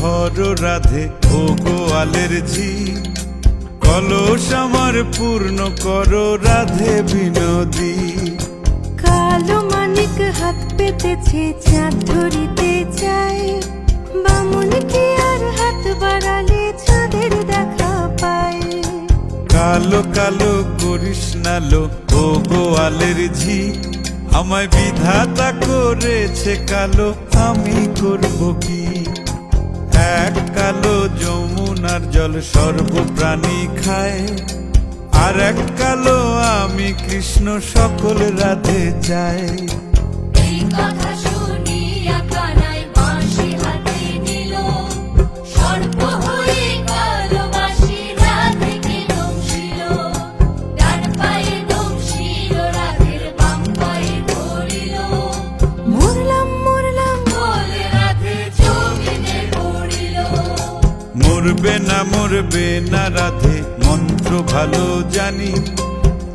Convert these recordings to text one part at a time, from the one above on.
ভরো রাধে ও গোয়ালের ঝি, কলস আমার পূর্ণ করো রাধে বিনোদী। কালো মানিক হাত পেতেছে চাঁদ ধরিতে চায়, বামুন কি আর হাত বাড়ালে চাঁদের দেখা পায়। কালো কালো করিস নালো ও গোয়ালের ঝি, আমায় বিধাতা করেছে কালো, আমি করব কি? এক কালো যমুনার জল সর্বপ্রাণী খায়, আর এক কালো আমি কৃষ্ণ সকল রাধে চাই। এই কথা শুনিয়া কানাই বাঁশি হাতে নিল, সর্প হয়ে কালো বাঁশি রাধেকে দংশিল। ডান পায়ে দংশিল রাধের বাম পায়ে ধরিল, মরলাম মরলাম বলে রাধে জমিনে পড়িল। মরবে না রাধে মন্ত্র ভালো জানি,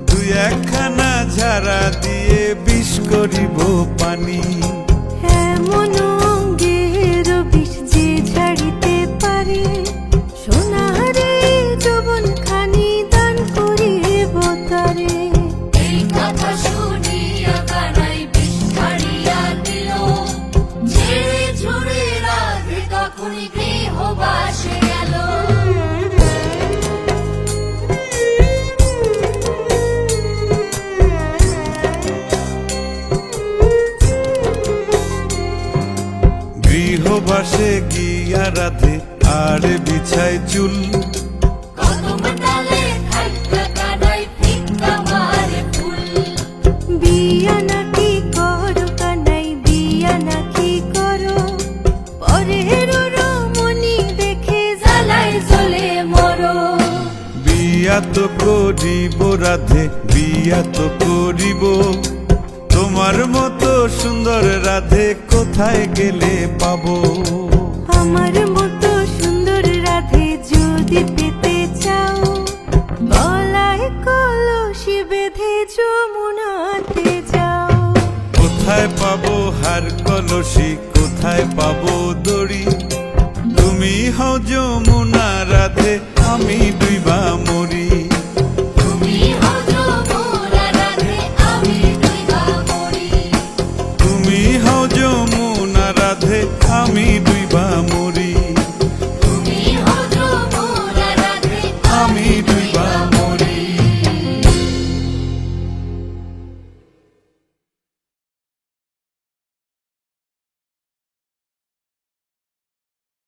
দুই একখানা ঝাড়া দিয়ে বিষ করিব পানি। এমন অঙ্গের বিষ যে ঝাড়িতে পারে, সোনারে যৌবন খানি দান করিব তারে। এই কথা শুনিয়া কানাই বিষ ছাড়িয়া দিল, ঝেড়ে ঝুড়ে রাধে তখনই গৃহবাসে গেল। গৃহবাসে গিয়া রাধে আর বিছায় চুল, কদম ডালে থাইকা কানাই ফিক্কা মারে ফুল। বিয়া নাকি করো কানাই বিয়া নাকি করো, পরের রমণী দেখে জ্বালায় জ্বলে মরো। বিয়া তো করিব রাধে বিয়া তো করিব, তোমার মতো সুন্দর রাধে কোথায় গেলে পাবো? আমার মতো সুন্দর রাধে যদি পেতে চাও, গলায় কলসি বেঁধে যমুনাতে যাও। কোথায় পাবো হার কলসি, কোথায় পাবো দড়ি? তুমি হও যমুনা রাধে, আমি দুই